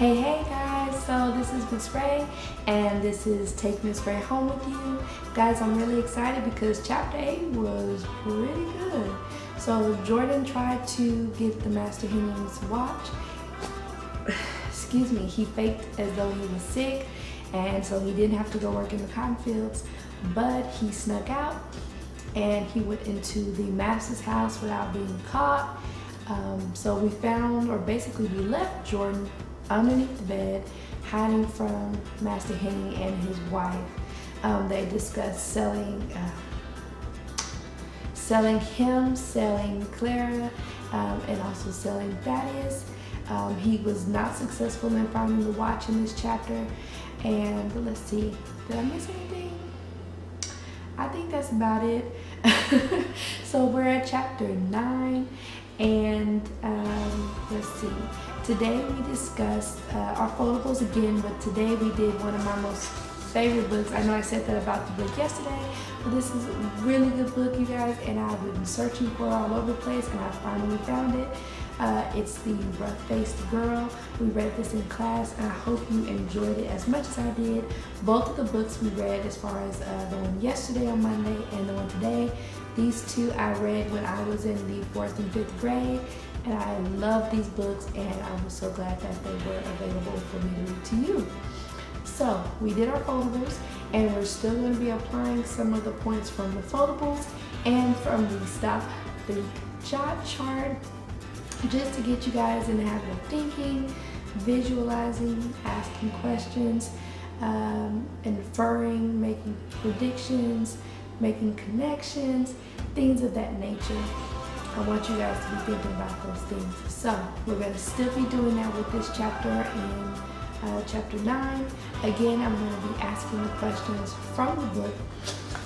Hey guys, so this is Miss Ray and this is Take Miss Ray Home with You. Guys, I'm really excited because chapter 8 was pretty good. So Jordan tried to get the Master Henning's watch. Excuse me, he faked as though he was sick and so he didn't have to go work in the cotton fields, but he snuck out and he went into the master's house without being caught. So we found, or basically we left Jordan underneath the bed, hiding from Master Henning and his wife. They discussed selling him, selling Clara, and also selling Thaddeus. He was not successful in finding the watch in this chapter. And let's see, did I miss anything? I think that's about it. So we're at chapter 9, and let's see. Today we discussed our foldables again, but today we did one of my most favorite books. I know I said that about the book yesterday, but this is a really good book, you guys, and I've been searching for it all over the place, and I finally found it. It's The Rough-Faced Girl. We read this in class, and I hope you enjoyed it as much as I did. Both of the books we read, as far as the one yesterday on Monday and the one today, these two I read when I was in the 4th and 5th grade, and I love these books, and I was so glad that they were available for me to read to you. So we did our foldables, and we're still going to be applying some of the points from the foldables and from the Stop, Think, Jot chart, just to get you guys in the habit of thinking, visualizing, asking questions, inferring, making predictions, making connections, things of that nature. I want you guys to be thinking about those things. So we're going to still be doing that with this chapter in chapter 9. Again, I'm going to be asking the questions from the book.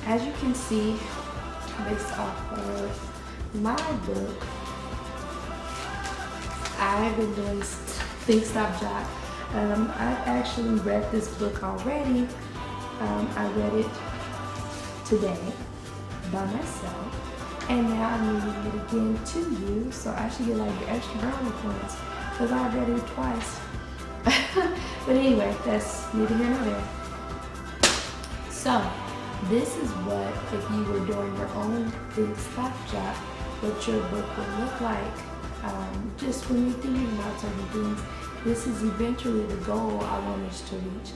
As you can see, based off of my book, I've been doing Think, Stop, Jot. I've actually read this book already. I read it today by myself, and now I'm reading it again to you, so I should get like your extra brownie points because I read it twice. But anyway, that's neither here nor there. So this is what, if you were doing your own Think, Stop, Jot, what your book would look like. Just when you're thinking about certain things, this is eventually the goal I want us to reach.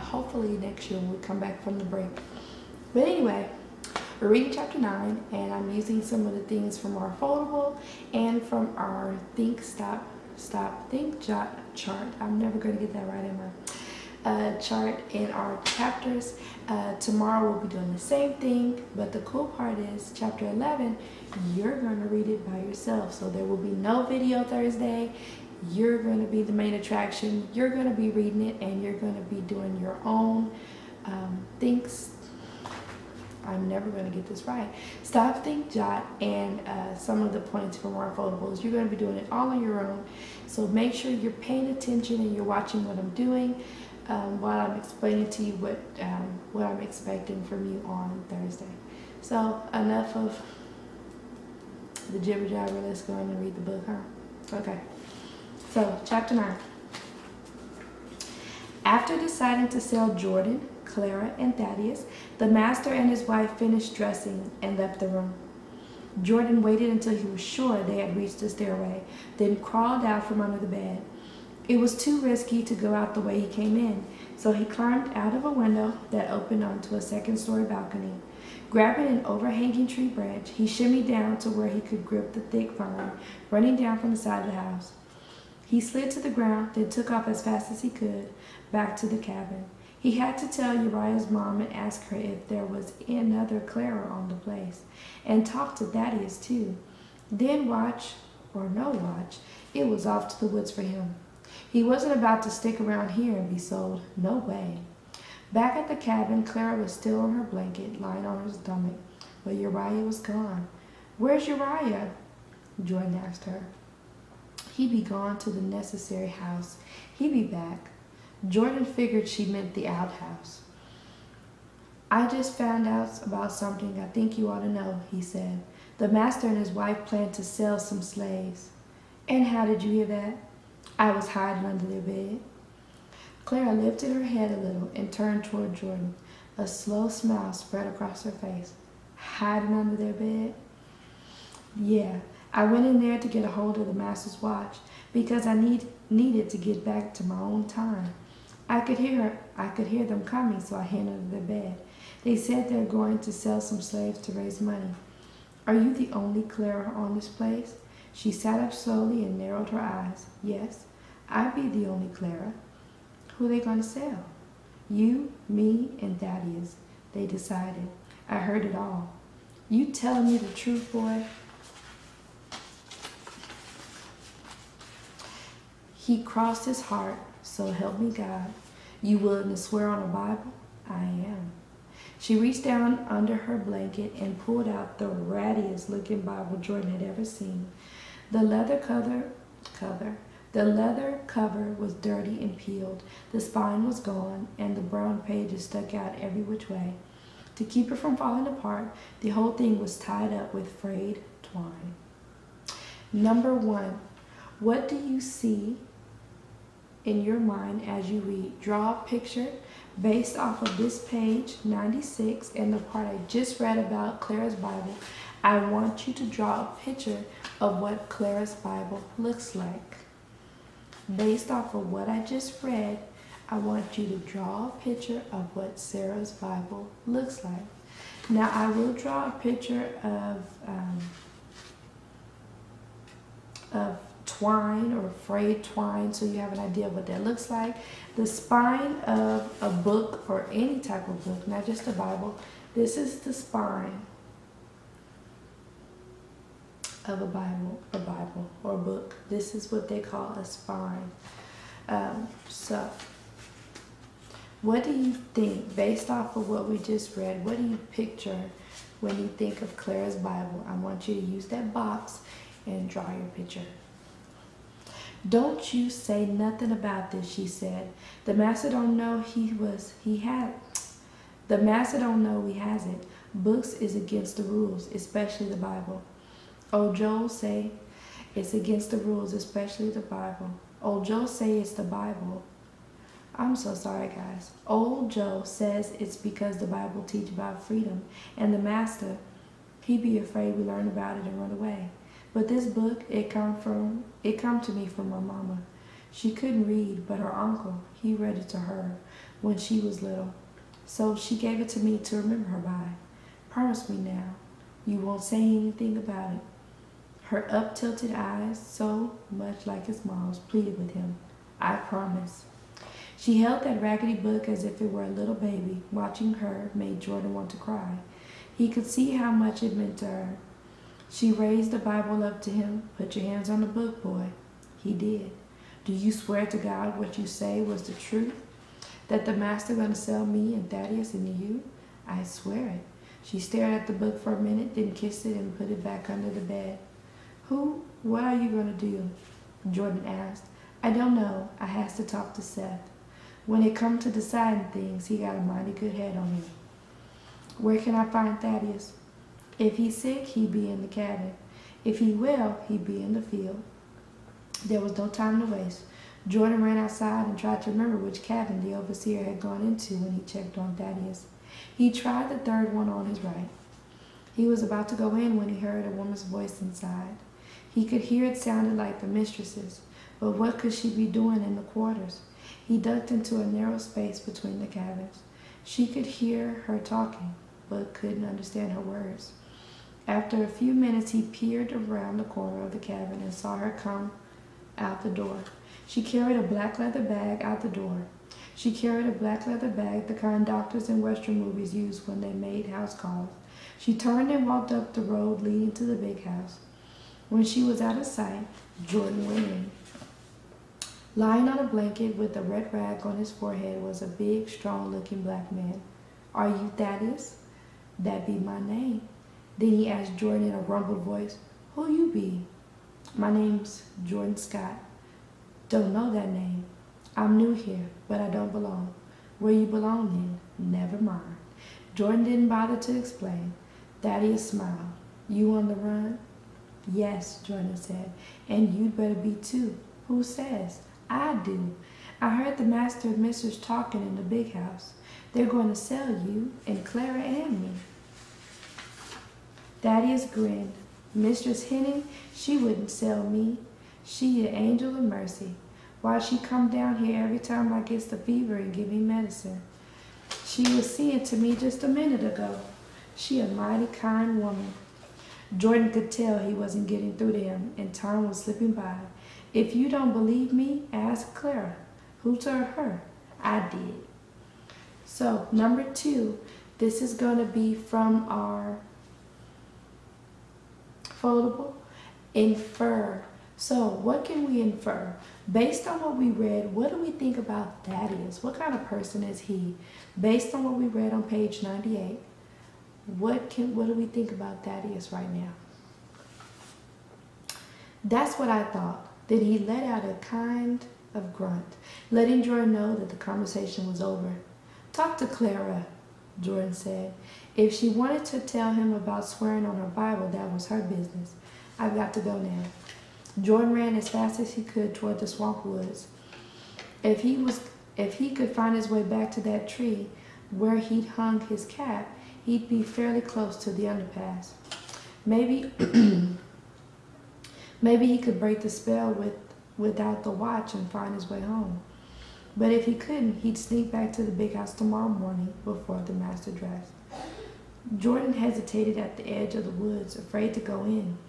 Hopefully next year when we come back from the break. But anyway, we're reading chapter 9, and I'm using some of the things from our foldable and from our Think, Stop, Think, Jot chart. I'm never going to get that right in my chart in our chapters. Tomorrow we'll be doing the same thing, but the cool part is chapter 11, you're going to read it by yourself. So there will be no video Thursday. You're going to be the main attraction. You're going to be reading it, and you're going to be doing your own thinks. I'm never going to get this right. Stop, Think, Jot, and some of the points from our foldables. You're going to be doing it all on your own. So make sure you're paying attention and you're watching what I'm doing while I'm explaining to you what I'm expecting from you on Thursday. So enough of the jibber jabber. Let's go in and read the book, huh? Okay. So chapter 9. After deciding to sell Jordan, Clara, and Thaddeus, the master and his wife finished dressing and left the room. Jordan waited until he was sure they had reached the stairway, then crawled out from under the bed. It was too risky to go out the way he came in, so he climbed out of a window that opened onto a second-story balcony. Grabbing an overhanging tree branch, he shimmied down to where he could grip the thick vine running down from the side of the house. He slid to the ground, then took off as fast as he could, back to the cabin. He had to tell Uriah's mom and ask her if there was another Clara on the place, and talk to Thaddeus too. Then watch, or no watch, it was off to the woods for him. He wasn't about to stick around here and be sold. No way. Back at the cabin, Clara was still on her blanket, lying on her stomach, but Uriah was gone. "Where's Uriah?" Jordan asked her. "He'd be gone to the necessary house. He'd be back." Jordan figured she meant the outhouse. "I just found out about something I think you ought to know," he said. "The master and his wife plan to sell some slaves." "And how did you hear that?" I was hiding under their bed. Clara lifted her head a little and turned toward Jordan. A slow smile spread across her face. Hiding under their bed? Yeah, I went in there to get a hold of the master's watch because I needed to get back to my own time. I could hear them coming, so I hid under their bed. They said they're going to sell some slaves to raise money. Are you the only Clara on this place? She sat up slowly and narrowed her eyes. Yes, I'd be the only Clara. Who are they going to sell? You, me, and Thaddeus. They decided. I heard it all. You telling me the truth, boy? He crossed his heart, so help me God. You willing to swear on a Bible? I am. She reached down under her blanket and pulled out the rattiest looking Bible Jordan had ever seen. The leather cover was dirty and peeled. The spine was gone, and the brown pages stuck out every which way. To keep it from falling apart, the whole thing was tied up with frayed twine. Number 1. What do you see in your mind as you read? Draw a picture based off of this page 96 and the part I just read about Clara's Bible. I want you to draw a picture of what Clara's Bible looks like. Based off of what I just read, I want you to draw a picture of what Sarah's Bible looks like. Now, I will draw a picture of twine or frayed twine so you have an idea of what that looks like. The spine of a book or any type of book, not just a Bible. This is the spine of a Bible or a book. This is what they call a spine. So, what do you think, based off of what we just read, what do you picture when you think of Clara's Bible? I want you to use that box and draw your picture. Don't you say nothing about this, she said. The master don't know The master don't know he has it. Books is against the rules, especially the Bible. Old Joe say it's against the rules, especially the Bible. Old Joe say it's the Bible. I'm so sorry, guys. Old Joe says it's because the Bible teach about freedom, and the master, he be afraid we learn about it and run away. But this book, it come to me from my mama. She couldn't read, but her uncle, he read it to her when she was little. So she gave it to me to remember her by. Promise me now, you won't say anything about it. Her up-tilted eyes, so much like his mom's, pleaded with him. I promise. She held that raggedy book as if it were a little baby. Watching her made Jordan want to cry. He could see how much it meant to her. She raised the Bible up to him. Put your hands on the book, boy. He did. Do you swear to God what you say was the truth? That the master going to sell me and Thaddeus and you? I swear it. She stared at the book for a minute, then kissed it and put it back under the bed. What are you going to do? Jordan asked. I don't know. I has to talk to Seth. When it come to deciding things, he got a mighty good head on him. Where can I find Thaddeus? If he's sick, he be in the cabin. If he well, he be in the field. There was no time to waste. Jordan ran outside and tried to remember which cabin the overseer had gone into when he checked on Thaddeus. He tried the third one on his right. He was about to go in when he heard a woman's voice inside. He could hear it sounded like the mistress's, but what could she be doing in the quarters? He ducked into a narrow space between the cabins. She could hear her talking, but couldn't understand her words. After a few minutes, he peered around the corner of the cabin and saw her come out the door. She carried a black leather bag out the door. She carried a black leather bag, the kind doctors in Western movies used when they made house calls. She turned and walked up the road leading to the big house. When she was out of sight, Jordan went in. Lying on a blanket with a red rag on his forehead was a big, strong-looking black man. Are you Thaddeus? That be my name. Then he asked Jordan in a rumbled voice, who you be? My name's Jordan Scott. Don't know that name. I'm new here, but I don't belong. Where you belong then? Never mind. Jordan didn't bother to explain. Thaddeus smiled. You on the run? Yes, Jordan said. And you'd better be too. Who says? I do. I heard the master and mistress talking in the big house. They're going to sell you and Clara and me. Thaddeus grinned. Mistress Henning, she wouldn't sell me. She an angel of mercy. Why she come down here every time I gets the fever and give me medicine? She was seeing to me just a minute ago. She a mighty kind woman. Jordan could tell he wasn't getting through to him, and time was slipping by. If you don't believe me, ask Clara. Who told her? I did. So, number 2, this is going to be from our foldable. Infer. So, what can we infer? Based on what we read, what do we think about Thaddeus? What kind of person is he? Based on what we read on page 98, what do we think about Thaddeus right now? That's what I thought. Then he let out a kind of grunt, letting Jordan know that the conversation was over. Talk to Clara, Jordan said. If she wanted to tell him about swearing on her Bible, that was her business. I've got to go now. Jordan ran as fast as he could toward the swamp woods. If he could find his way back to that tree where he'd hung his cap, he'd be fairly close to the underpass. Maybe he could break the spell without the watch and find his way home. But if he couldn't, he'd sneak back to the big house tomorrow morning before the master dressed. Jordan hesitated at the edge of the woods, afraid to go in.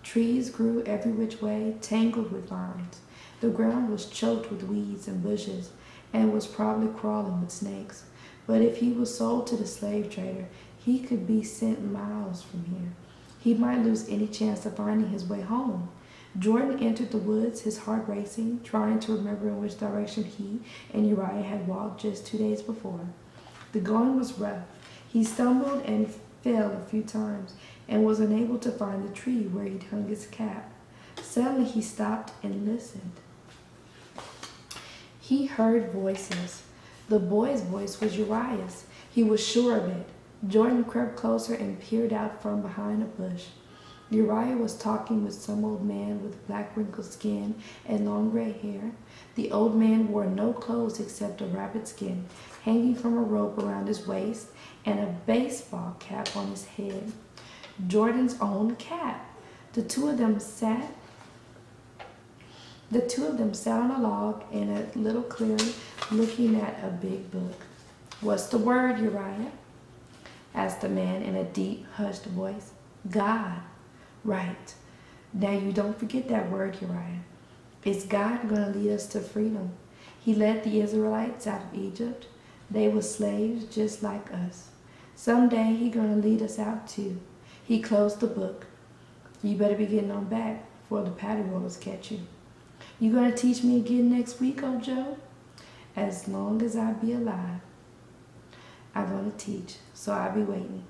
Trees grew every which way, tangled with vines. The ground was choked with weeds and bushes, and was probably crawling with snakes. But if he was sold to the slave trader, he could be sent miles from here. He might lose any chance of finding his way home. Jordan entered the woods, his heart racing, trying to remember in which direction he and Uriah had walked just 2 days before. The going was rough. He stumbled and fell a few times, and was unable to find the tree where he'd hung his cap. Suddenly he stopped and listened. He heard voices. The boy's voice was Uriah's. He was sure of it. Jordan crept closer and peered out from behind a bush. Uriah was talking with some old man with black wrinkled skin and long gray hair. The old man wore no clothes except a rabbit skin hanging from a rope around his waist and a baseball cap on his head. Jordan's own cap. The two of them sat on a log in a little clearing, looking at a big book. "What's the word, Uriah?" asked the man in a deep, hushed voice. "God." "Right. Now you don't forget that word, Uriah. Is God going to lead us to freedom? He led the Israelites out of Egypt. They were slaves just like us. Someday He's going to lead us out too." He closed the book. "You better be getting on back before the patty rollers catch you." "You going to teach me again next week, old Joe?" "As long as I be alive, I'm going to teach, so I'll be waiting."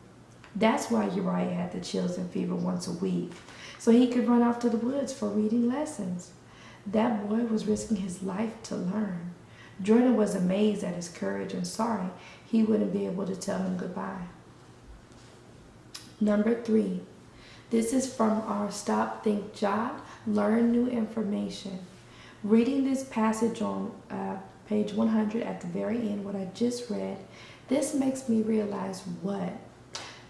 That's why Uriah had the chills and fever once a week, so he could run off to the woods for reading lessons. That boy was risking his life to learn. Jordan was amazed at his courage and sorry he wouldn't be able to tell him goodbye. Number 3. This is from our Stop, Think, Jot, Learn New Information. Reading this passage on page 100 at the very end, what I just read, this makes me realize what?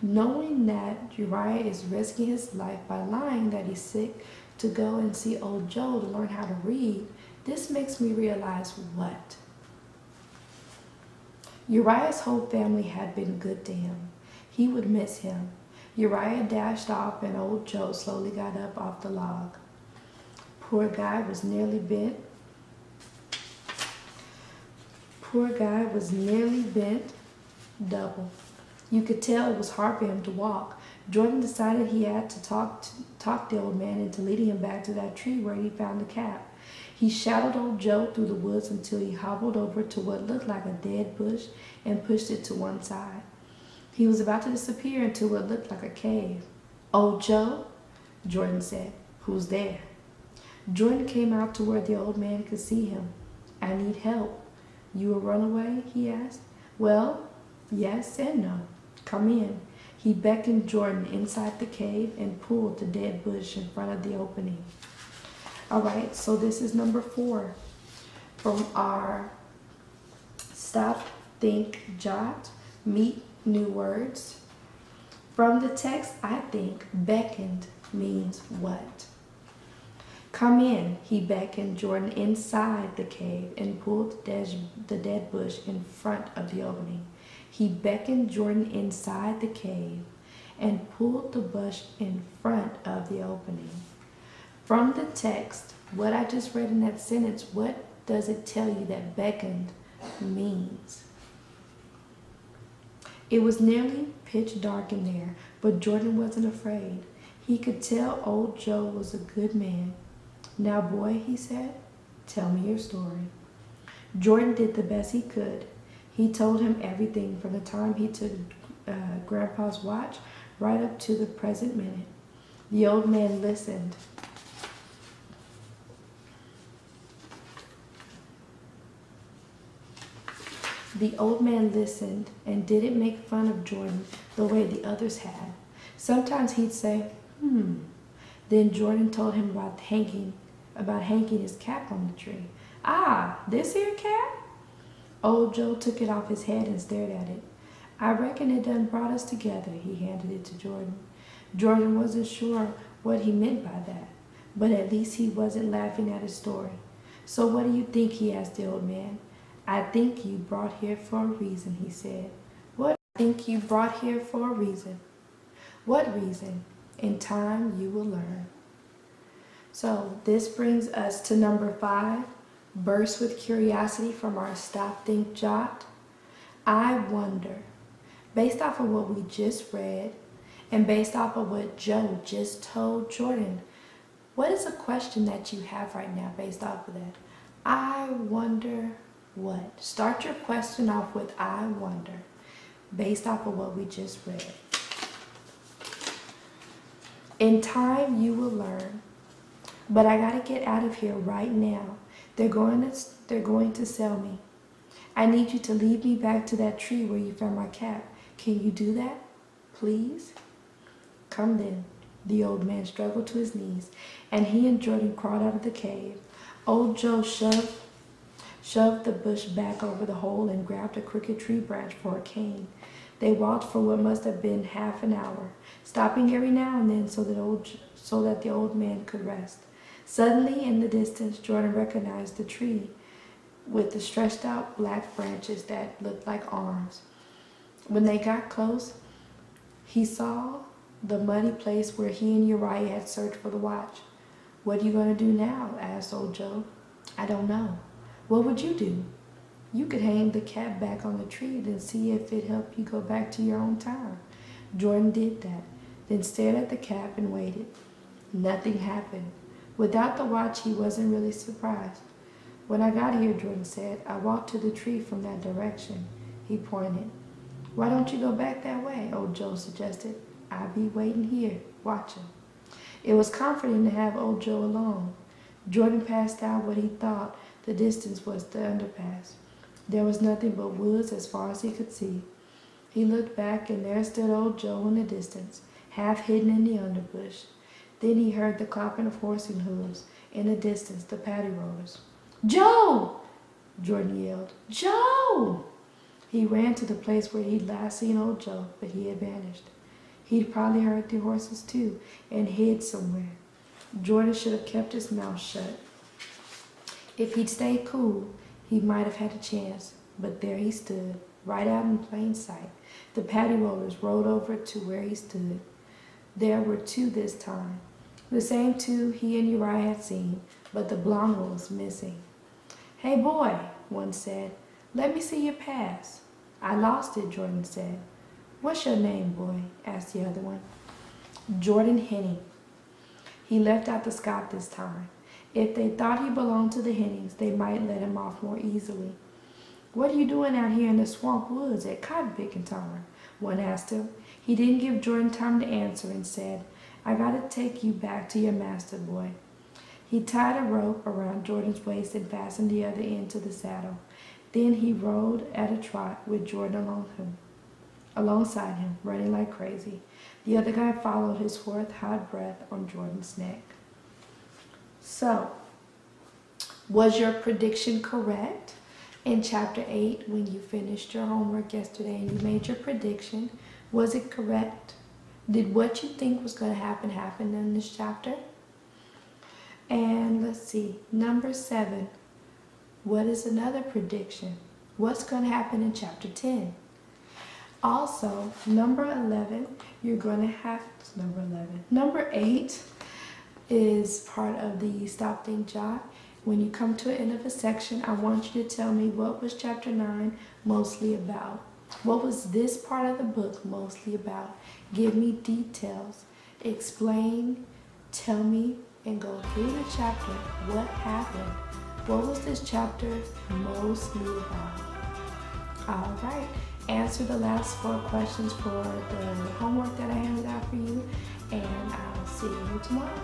Knowing that Uriah is risking his life by lying that he's sick to go and see old Joe to learn how to read, this makes me realize what? Uriah's whole family had been good to him. He would miss him. Uriah dashed off and old Joe slowly got up off the log. Poor guy was nearly bent double. You could tell it was hard for him to walk. Jordan decided he had to talk the old man into leading him back to that tree where he found the cap. He shadowed old Joe through the woods until he hobbled over to what looked like a dead bush and pushed it to one side. He was about to disappear into what looked like a cave. "Old Joe?" Jordan said. "Who's there?" Jordan came out to where the old man could see him. "I need help." "You a runaway?" he asked. "Well, yes and no. Come in." He beckoned Jordan inside the cave and pulled the dead bush in front of the opening. All right, so this is number 4. from our Stop, Think, Jot, Meet New Words. From the text, I think beckoned means what? Come in, he beckoned Jordan inside the cave and pulled the dead bush in front of the opening. He beckoned Jordan inside the cave and pulled the bush in front of the opening. From the text, what I just read in that sentence, what does it tell you that beckoned means? It was nearly pitch dark in there, but Jordan wasn't afraid. He could tell old Joe was a good man. Now, boy, he said, tell me your story. Jordan did the best he could. He told him everything from the time he took Grandpa's watch right up to the present minute. The old man listened. The old man listened and didn't make fun of Jordan the way the others had. Sometimes he'd say, Then Jordan told him about hanging his cap on the tree. Ah, this here cap? Old Joe took it off his head and stared at it. I reckon it done brought us together, he handed it to Jordan. Jordan wasn't sure what he meant by that, but at least he wasn't laughing at his story. So what do you think, he asked the old man. I think you brought here for a reason, he said. What? I think you brought here for a reason. What reason? In time you will learn. So this brings us to number 5, burst with curiosity from our Stop, Think, Jot. I wonder, based off of what we just read and based off of what Joe just told Jordan, what is a question that you have right now based off of that? I wonder what? Start your question off with I wonder, based off of what we just read. In time you will learn. But I gotta get out of here right now. They're going to sell me. I need you to lead me back to that tree where you found my cap. Can you do that? Please? Come then. The old man struggled to his knees, and he and Jordan crawled out of the cave. Old Joe shoved the bush back over the hole and grabbed a crooked tree branch for a cane. They walked for what must have been half an hour, stopping every now and then so that the old man could rest. Suddenly, in the distance, Jordan recognized the tree with the stretched out black branches that looked like arms. When they got close, he saw the muddy place where he and Uriah had searched for the watch. What are you going to do now? Asked old Joe. I don't know. What would you do? You could hang the cap back on the tree and see if it helped you go back to your own town. Jordan did that, then stared at the cap and waited. Nothing happened. Without the watch, he wasn't really surprised. When I got here, Jordan said, I walked to the tree from that direction. He pointed. Why don't you go back that way? Old Joe suggested. I'll be waiting here, watching. It was comforting to have old Joe alone. Jordan passed out what he thought the distance was the underpass. There was nothing but woods as far as he could see. He looked back, and there stood old Joe in the distance, half hidden in the underbush. Then he heard the clopping of horsing hooves, in the distance the paddy rollers. Joe! Jordan yelled. Joe! He ran to the place where he'd last seen old Joe, but he had vanished. He'd probably heard the horses too, and hid somewhere. Jordan should have kept his mouth shut. If he'd stayed cool, he might have had a chance, but there he stood, right out in plain sight. The paddy rollers rolled over to where he stood. There were 2 this time, the same 2 he and Uriah had seen, but the blonde one was missing. Hey boy, one said, let me see your pass. I lost it, Jordan said. What's your name, boy? Asked the other one. Jordan Henney. He left out the Scott this time. If they thought he belonged to the Hennings, they might let him off more easily. What are you doing out here in the swamp woods at cotton picking time? One asked him. He didn't give Jordan time to answer and said, I gotta take you back to your master, boy. He tied a rope around Jordan's waist and fastened the other end to the saddle. Then he rode at a trot with Jordan alongside him, running like crazy. The other guy followed, his fourth hot breath on Jordan's neck. So, Was your prediction correct? In chapter 8, when you finished your homework yesterday and you made your prediction, was it correct? Did what you think was going to happen in this chapter? And let's see, number 7, what is another prediction? What's going to happen in chapter 10? Also, number 11, you're going to have, number 11. Number 8 is part of the Stop, Think, Jot. When you come to the end of a section, I want you to tell me what was chapter 9 mostly about. What was this part of the book mostly about? Give me details. Explain, tell me, and go through the chapter. What happened? What was this chapter mostly about? All right. Answer the last 4 questions for the homework that I handed out for you, and I'll see you tomorrow.